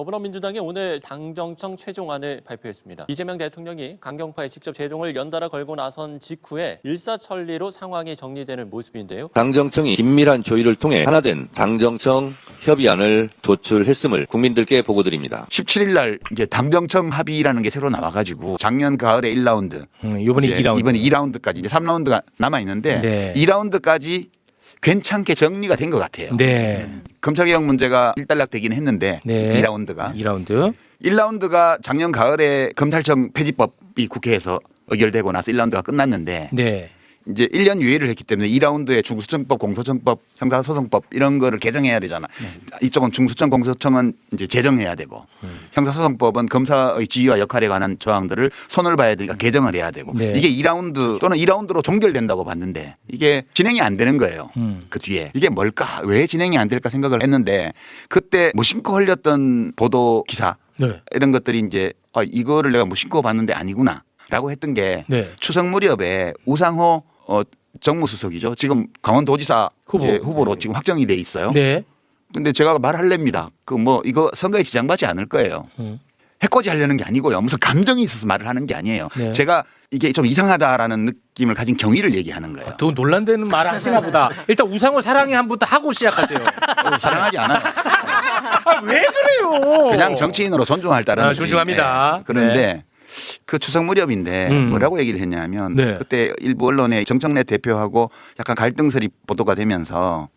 더불어민주당이 오늘 당정청 최종안을 발표했습니다. 이재명 대통령이 강경파에 직접 제동을 연달아 걸고 나선 직후에 일사천리로 상황이 정리되는 모습인데요. 당정청이 긴밀한 조율을 통해 하나된 당정청 협의안을 도출했음을 국민들께 보고드립니다. 17일 날 이제 당정청 합의라는 게 새로 나와가지고 작년 가을에 1라운드, 이번에 2라운드, 이번에 2라운드까지 이제 3라운드가 남아 있는데 네. 2라운드까지 괜찮게 정리가 된 것 같아요. 네. 검찰개혁 문제가 일단락되긴 했는데 네. 2라운드가 2라운드. 1라운드가 작년 가을에 검찰청 폐지법이 국회에서 의결되고 나서 1라운드가 끝났는데 네. 이제 1년 유예를 했기 때문에 2라운드에 중수청법, 공소청법, 형사소송법 이런 거를 개정해야 되잖아. 이쪽은 중수청, 공소청은 이제 제정해야 되고 형사소송법은 검사의 지위와 역할에 관한 조항들을 손을 봐야 되니까 개정을 해야 되고 네. 이게 2라운드 또는 2라운드로 종결된다고 봤는데 이게 진행이 안 되는 거예요. 그 뒤에 이게 뭘까? 왜 진행이 안 될까 생각을 했는데 그때 무심코 흘렸던 보도 기사 네. 이런 것들이 이제 이거를 내가 무심코 봤는데 아니구나라고 했던 게 네. 추석 무렵에 우상호 정무수석이죠. 지금 강원도지사 후보로 지금 확정이 돼 있어요. 네. 근데 제가 말할랍니다. 그 뭐 이거 선거에 지장받지 않을 거예요. 해코지 하려는 게 아니고요. 무슨 감정이 있어서 말을 하는 게 아니에요. 네. 제가 이게 좀 이상하다라는 느낌을 가진 경위를 얘기하는 거예요. 또 논란되는 말을 하시나 보다. 일단 우상호 사랑해 한부터 하고 시작하세요. 사랑하지 않아요. 왜 그래요? 그냥 정치인으로 존중할 따르는 존중합니다. 네. 그런데 네. 그 추석 무렵인데 뭐라고 얘기를 했냐면 네. 그때 일부 언론에 정청래 대표하고 약간 갈등설이 보도가 되면서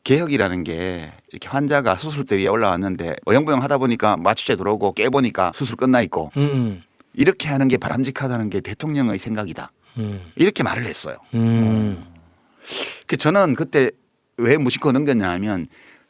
개혁이라는 게 이렇게 환자가 수술대 위에 올라왔는데 어영부영 하다 보니까 마취제 들어오고 깨보니까 수술 끝나 있고 이렇게 하는 게 바람직하다는 게 대통령의 생각이다. 이렇게 말을 했어요. 저는 그때 왜 무심코 넘겼냐 하면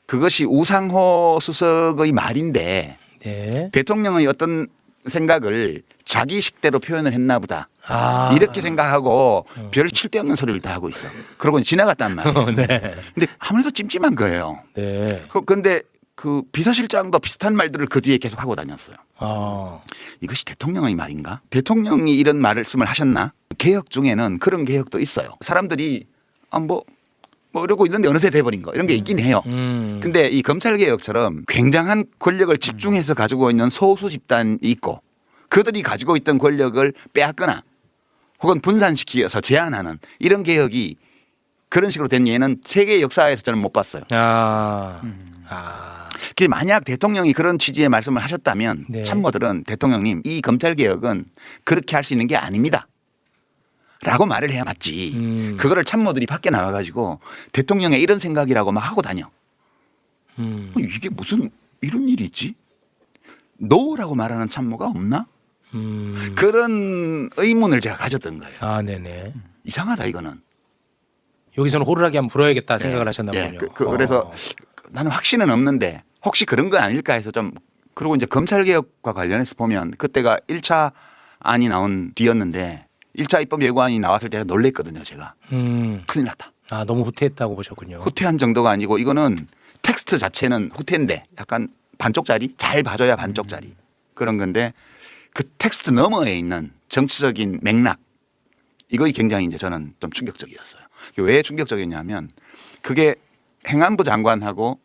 그것이 우상호 수석의 말인데 네. 대통령의 어떤 생각을 자기 식대로 표현을 했나 보다. 아. 이렇게 생각하고 별 칠데없는 소리를 다 하고 있어. 그러고 지나갔단 말이에요. 네. 근데 아무래도 찜찜한 거예요. 네. 근데 그 비서실장도 비슷한 말들을 그 뒤에 계속 하고 다녔어요. 아. 이것이 대통령의 말인가? 대통령이 이런 말씀을 하셨나? 개혁 중에는 그런 개혁도 있어요. 사람들이 뭐 이러고 있는데 어느새 돼버린 거 이런 게 있긴 해요. 근데 이 검찰개혁처럼 굉장한 권력을 집중해서 가지고 있는 소수 집단이 있고 그들이 가지고 있던 권력을 빼앗거나 혹은 분산시켜서 제한하는 이런 개혁이 그런 식으로 된 예는 세계 역사에서 저는 못 봤어요. 만약 대통령이 그런 취지의 말씀을 하셨다면 네. 참모들은 대통령님 이 검찰개혁은 그렇게 할 수 있는 게 아닙니다. 라고 말을 해야 맞지. 그거를 참모들이 밖에 나와가지고 대통령의 이런 생각이라고 막 하고 다녀. 이게 무슨 이런 일이 있지? 노라고 말하는 참모가 없나? 그런 의문을 제가 가졌던 거예요. 아, 네네. 이상하다 이거는. 여기서는 호루라기 한번 불어야겠다 생각을 하셨나 보군요. 그래서 나는 확신은 없는데 혹시 그런 건 아닐까 해서 좀 그리고 이제 검찰개혁과 관련해서 보면 그때가 1차 안이 나온 뒤였는데 1차 입법 예고안이 나왔을 때 놀랬거든요, 제가. 큰일 났다. 아, 너무 후퇴했다고 보셨군요. 후퇴한 정도가 아니고 이거는 텍스트 자체는 후퇴인데 약간 반쪽짜리? 잘 봐줘야 반쪽짜리. 그런 건데 그 텍스트 너머에 있는 정치적인 맥락 이거 굉장히 이제 저는 좀 충격적이었어요. 왜 충격적이었냐면 그게 행안부 장관하고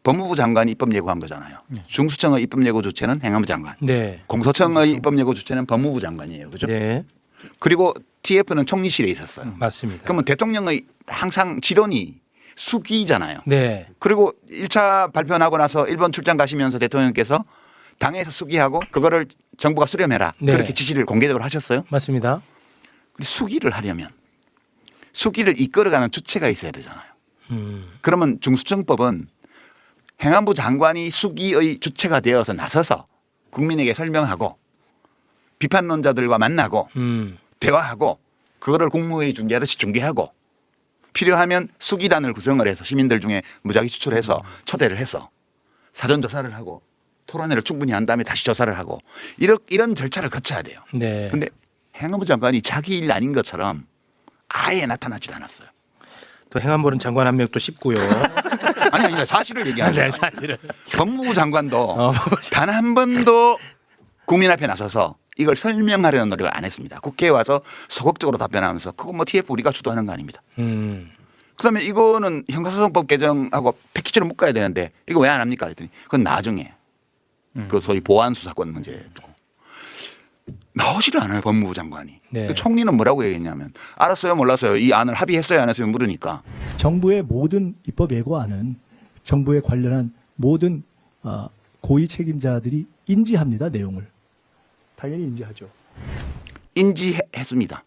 법무부 장관이 입법 예고한 거잖아요. 중수청의 입법 예고 주체는 행안부 장관. 네. 공소청의 입법 예고 주체는 법무부 장관이에요. 그죠? 네. 그리고 TF는 총리실에 있었어요. 맞습니다. 그러면 대통령의 항상 지론이 수기잖아요. 네. 그리고 1차 발표 나고 나서 일본 출장 가시면서 대통령께서 당에서 수기하고 그거를 정부가 수렴해라. 네. 그렇게 지시를 공개적으로 하셨어요. 맞습니다. 수기를 하려면 수기를 이끌어가는 주체가 있어야 되잖아요. 그러면 중수청법은 행안부 장관이 수기의 주체가 되어서 나서서 국민에게 설명하고 비판론자들과 만나고 대화하고 그거를 국무회의 중계하듯이 중계하고 필요하면 수기단을 구성을 해서 시민들 중에 무작위 추출해서 초대를 해서 사전조사를 하고 토론회를 충분히 한 다음에 다시 조사를 하고 이런 절차를 거쳐야 돼요. 네. 근데 행안부 장관이 자기 일 아닌 것처럼 아예 나타나질 않았어요. 또 행안부는 장관 한 명 또 씹고요. 아니 사실을 얘기하는 거예요. 네, 사실은. 법무부 장관도 단 한 번도 국민 앞에 나서서 이걸 설명하려는 노력을 안 했습니다. 국회에 와서 소극적으로 답변하면서 그거 뭐 TF 우리가 주도하는 거 아닙니다. 그다음에 이거는 형사소송법 개정하고 패키지로 묶어야 되는데 이거 왜 안 합니까? 그랬더니 그건 나중에 그 소위 보안 수사권 문제 두고 나오지를 않아요 법무부 장관이. 네. 그 총리는 뭐라고 얘기했냐면 알았어요 몰랐어요 이 안을 합의했어요 안 했어요 물으니까 정부의 모든 입법 예고안은 정부에 관련한 모든 고위 책임자들이 인지합니다. 내용을. 당연히 인지하죠. 인지했습니다.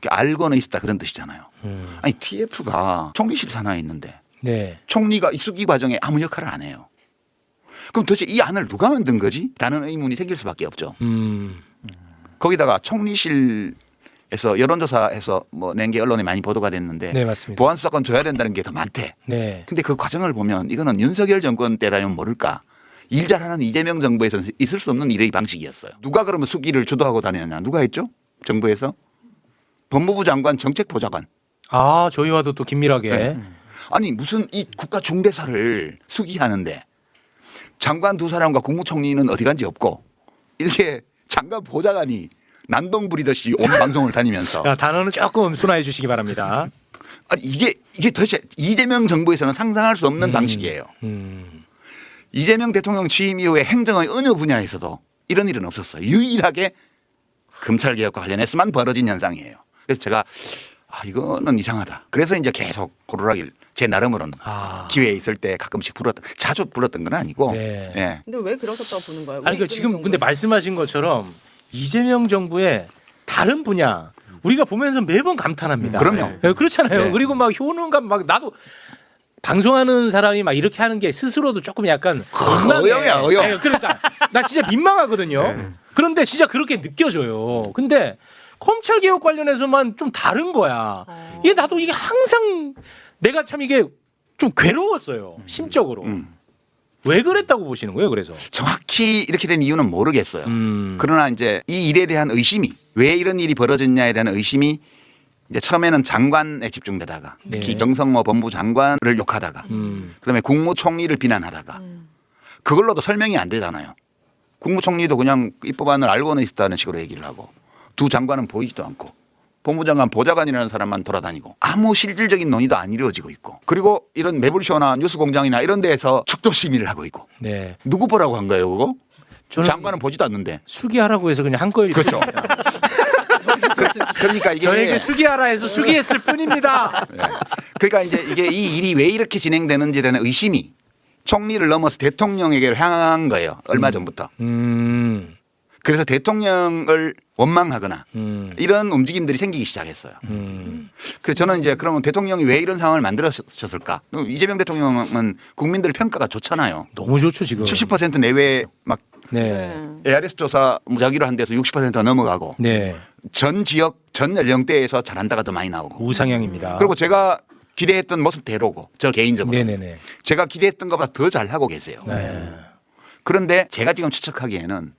알고는 있었다 그런 뜻이잖아요. 아니 TF가 총리실 산하에 있는데 네. 총리가 이 수기 과정에 아무 역할을 안 해요. 그럼 도대체 이 안을 누가 만든 거지? 라는 의문이 생길 수밖에 없죠. 거기다가 총리실에서 여론조사해서 뭐 낸 게 언론에 많이 보도가 됐는데 네, 맞습니다. 보안 수사권 줘야 된다는 게 더 많대. 네. 근데 그 과정을 보면 이거는 윤석열 정권 때라면 모를까. 일 잘하는 이재명 정부에서는 있을 수 없는 일의 방식이었어요. 누가 그러면 수기를 주도하고 다녔냐? 누가 했죠? 정부에서? 법무부 장관 정책보좌관. 아, 저희와도 또 긴밀하게. 네. 아니 무슨 이 국가 중대사를 수기하는데 장관 두 사람과 국무총리는 어디 간지 없고 이렇게 장관 보좌관이 난동 부리듯이 온 방송을 다니면서 자, 단어는 조금 순화해 주시기 바랍니다. 아니 이게 도대체 이재명 정부에서는 상상할 수 없는 방식이에요. 이재명 대통령 취임 이후에 행정의 어느 분야에서도 이런 일은 없었어요. 유일하게 검찰개혁과 관련해서만 벌어진 현상이에요. 그래서 제가 이거는 이상하다. 그래서 이제 계속 호루라기를 제 나름으로는 기회에 있을 때 가끔씩 자주 불렀던 건 아니고. 네. 예. 근데 왜 그러셨다고 보는 거예요? 아니, 그 지금 근데 말씀하신 것처럼 이재명 정부의 다른 분야 우리가 보면서 매번 감탄합니다. 그럼요. 네, 그렇잖아요. 네. 그리고 막 효능감 막 나도 방송하는 사람이 막 이렇게 하는 게 스스로도 조금 약간 의형이야, 의형. 네, 그러니까 나 진짜 민망하거든요. 그런데 진짜 그렇게 느껴져요. 근데 검찰 개혁 관련해서만 좀 다른 거야. 이게 나도 이게 항상 내가 참 이게 좀 괴로웠어요. 심적으로. 왜 그랬다고 보시는 거예요? 그래서 정확히 이렇게 된 이유는 모르겠어요. 그러나 이제 이 일에 대한 의심이 왜 이런 일이 벌어졌냐에 대한 의심이 이제 처음에는 장관에 집중되다가 특히 네. 정성모 법무부 장관을 욕하다가 그다음에 국무총리를 비난하다가 그걸로도 설명이 안 되잖아요. 국무총리도 그냥 이 법안을 알고는 있었다는 식으로 얘기를 하고 두 장관은 보이지도 않고 법무장관 보좌관이라는 사람만 돌아다니고 아무 실질적인 논의도 안 이루어지고 있고 그리고 이런 매불쇼나 뉴스공장이나 이런 데에서 축조 시위를 하고 있고 네. 누구 보라고 한 거예요 그거? 저는 장관은 보지도 않는데. 수기하라고 해서 그냥 한 거일 그렇죠. 그러니까 이게 저에게 수기하라 해서 수기했을 뿐입니다. 네. 그러니까 이제 이게 이 일이 왜 이렇게 진행되는지에 대한 의심이 총리를 넘어서 대통령에게 향한 거예요. 얼마 전부터. 그래서 대통령을 원망하거나 이런 움직임들이 생기기 시작했어요. 그래서 저는 이제 그러면 대통령이 왜 이런 상황을 만들었을까? 이재명 대통령은 국민들 평가가 좋잖아요. 너무 좋죠 지금. 70% 내외 막 네. ARS 조사 무작위로 한 데서 60% 넘어가고 네. 전 지역 전 연령대에서 잘한다가 더 많이 나오고 우상향입니다. 그리고 제가 기대했던 모습대로고 저 개인적으로 네네네. 제가 기대했던 것보다 더 잘하고 계세요. 네. 그런데 제가 지금 추측하기에는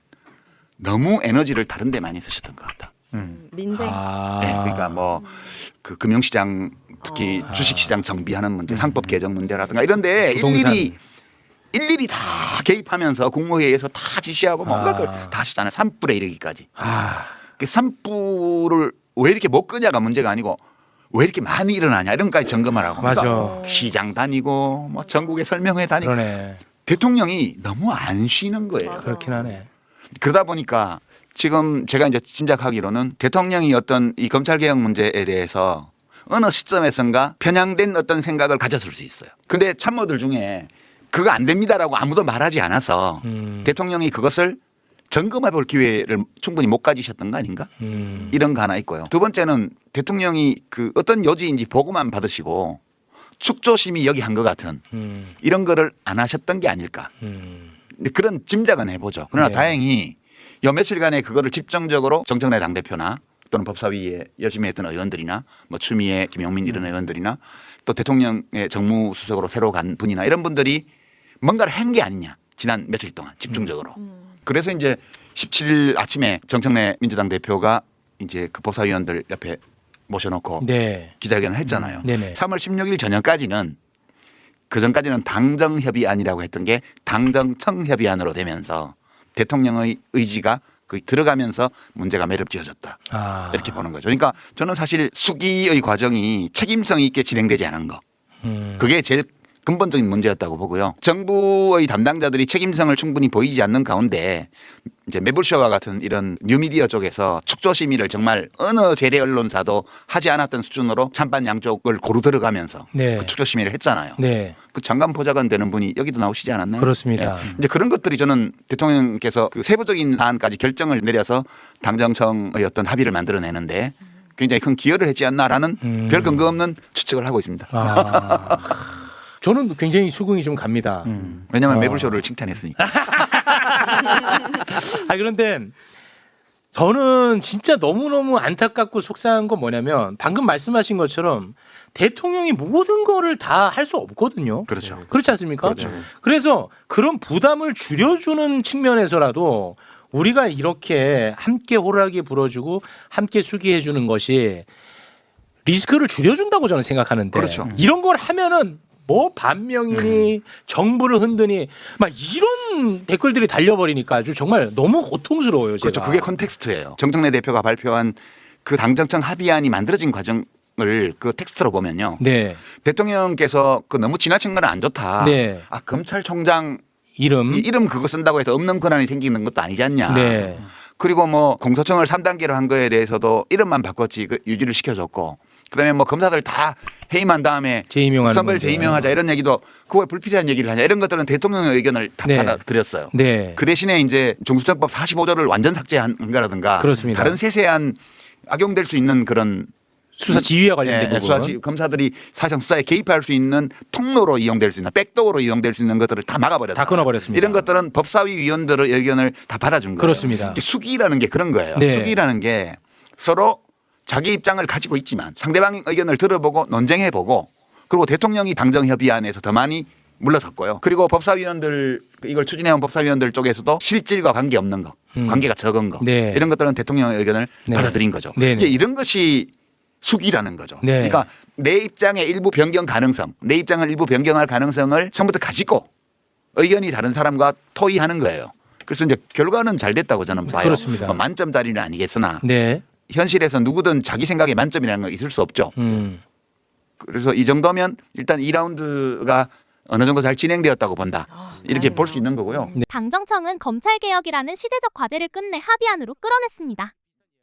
너무 에너지를 다른 데 많이 쓰셨던 것 같다. 민생. 네, 그러니까 뭐 그 금융시장 특히 주식시장 정비하는 문제, 상법 개정 문제라든가 이런 데 부동산. 일일이 다 개입하면서 국무회의에서 다 지시하고 뭔가 그걸 다 하시잖아요. 산불에 이르기까지. 그 산불을 왜 이렇게 못 끄냐가 문제가 아니고 왜 이렇게 많이 일어나냐 이런 것까지 점검을 하고. 맞아. 그러니까 시장 다니고 뭐 전국에 설명회 다니고. 그러네. 대통령이 너무 안 쉬는 거예요. 그렇긴 하네. 그러다 보니까 지금 제가 이제 짐작하기로는 대통령이 어떤 이 검찰개혁 문제에 대해서 어느 시점에선가 편향된 어떤 생각을 가졌을 수 있어요. 근데 참모들 중에 그거 안 됩니다라고 아무도 말하지 않아서 대통령이 그것을 점검해 볼 기회를 충분히 못 가지셨던 거 아닌가? 이런 거 하나 있고요. 두 번째는 대통령이 그 어떤 요지인지 보고만 받으시고 축조심이 여기 한 것 같은 이런 거를 안 하셨던 게 아닐까. 그런 짐작은 해보죠. 그러나 네. 다행히 요 며칠간에 그거를 집중적으로 정청래 당대표나 또는 법사위에 열심히 했던 의원들이나 뭐 추미애, 김용민 이런 의원들이나 또 대통령의 정무수석으로 새로 간 분이나 이런 분들이 뭔가를 한 게 아니냐. 지난 며칠 동안 집중적으로. 그래서 이제 17일 아침에 정청래 민주당 대표가 이제 그 법사위원들 옆에 모셔놓고 네. 기자회견을 했잖아요. 네네. 3월 16일 저녁까지는 그 전까지는 당정협의안이라고 했던 게 당정청협의안으로 되면서 대통령의 의지가 그 들어가면서 문제가 매듭지어졌다. 아. 이렇게 보는 거죠. 그러니까 저는 사실 수기의 과정이 책임성 있게 진행되지 않은 거. 그게 제일 근본적인 문제였다고 보고요. 정부의 담당자들이 책임성을 충분히 보이지 않는 가운데 이제 매불쇼와 같은 이런 뉴미디어 쪽에서 축조 심의를 정말 어느 재래 언론사도 하지 않았던 수준으로 찬반 양쪽을 고루 들어가면서 네. 그 축조 심의를 했잖아요. 네. 그 장관 보좌관 되는 분이 여기도 나오시지 않았나요? 그렇습니다. 예. 이제 그런 것들이 저는 대통령께서 그 세부적인 사안까지 결정을 내려서 당정청의 어떤 합의를 만들어내는데 굉장히 큰 기여를 했지 않나라는 별 근거 없는 추측을 하고 있습니다. 아. 저는 굉장히 수긍이 좀 갑니다. 왜냐하면 매불쇼를 칭찬했으니까. 아 그런데 저는 진짜 너무너무 안타깝고 속상한 건 뭐냐면 방금 말씀하신 것처럼 대통령이 모든 거를 다 할 수 없거든요. 그렇죠. 그렇지 않습니까? 그렇죠. 그래서 그런 부담을 줄여주는 측면에서라도 우리가 이렇게 함께 호루라기 불어주고 함께 수기해주는 것이 리스크를 줄여준다고 저는 생각하는데 그렇죠. 이런 걸 하면은 뭐 반명이니 정부를 흔드니 막 이런 댓글들이 달려버리니까 아주 정말 너무 고통스러워요. 제가. 그렇죠. 그게 컨텍스트예요. 정청래 대표가 발표한 그 당정청 합의안이 만들어진 과정을 그 텍스트로 보면요. 네. 대통령께서 그 너무 지나친 건 안 좋다. 네. 아 검찰총장 이름. 이름 그거 쓴다고 해서 없는 권한이 생기는 것도 아니지 않냐. 네. 그리고 뭐 공소청을 3단계로 한 거에 대해서도 이름만 바꿨지 그 유지를 시켜줬고 그다음에 뭐 검사들 다 해임한 다음에 재임용하는 선거를 문제. 재임용하자 이런 얘기도 그거 왜 불필요한 얘기를 하냐 이런 것들은 대통령의 의견을 다 네. 받아들였어요. 네. 그 대신에 이제 중수청법 45조를 완전 삭제한 거라든가 그렇습니다. 다른 세세한 악용될 수 있는 그런 수사 지휘와 관련된 부분. 검사들이 사실상 수사에 개입할 수 있는 통로로 이용될 수 있는 백도어로 이용될 수 있는 것들을 다 막아버렸다. 다 끊어버렸습니다. 이런 것들은 법사위 위원들의 의견을 다 받아준 거예요. 그렇습니다. 이게 수기라는 게 그런 거예요. 네. 수기라는 게 서로 자기 입장을 가지고 있지만 상대방의 의견을 들어보고 논쟁해보고 그리고 대통령이 당정협의안에서 더 많이 물러섰고요. 그리고 법사위원들 이걸 추진해온 법사위원들 쪽에서도 실질과 관계없는 거, 관계가 적은 거 네. 이런 것들은 대통령의 의견을 네. 받아들인 거죠. 네. 이제 이런 것이 수기라는 거죠. 네. 그러니까 내 입장의 일부 변경 가능성, 내 입장을 일부 변경할 가능성을 처음부터 가지고 의견이 다른 사람과 토의하는 거예요. 그래서 이제 결과는 잘 됐다고 저는 봐요. 그렇습니다. 뭐 만점짜리는 아니겠으나 네. 현실에서 누구든 자기 생각에 만점이라는 건 있을 수 없죠. 그래서 이 정도면 일단 2라운드가 어느 정도 잘 진행되었다고 본다. 이렇게 볼 수 있는 거고요. 당정청은 검찰개혁이라는 시대적 과제를 끝내 합의안으로 끌어냈습니다.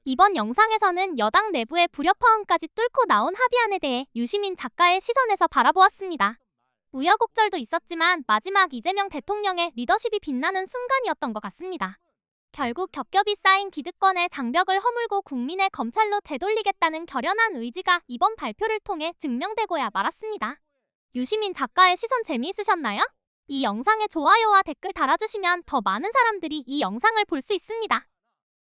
이번 영상에서는 여당 내부의 불협화음까지 뚫고 나온 합의안에 대해 유시민 작가의 시선에서 바라보았습니다. 우여곡절도 있었지만 마지막 이재명 대통령의 리더십이 빛나는 순간이었던 것 같습니다. 결국 겹겹이 쌓인 기득권의 장벽을 허물고 국민의 검찰로 되돌리겠다는 결연한 의지가 이번 발표를 통해 증명되고야 말았습니다. 유시민 작가의 시선 재미있으셨나요? 이 영상에 좋아요와 댓글 달아주시면 더 많은 사람들이 이 영상을 볼 수 있습니다.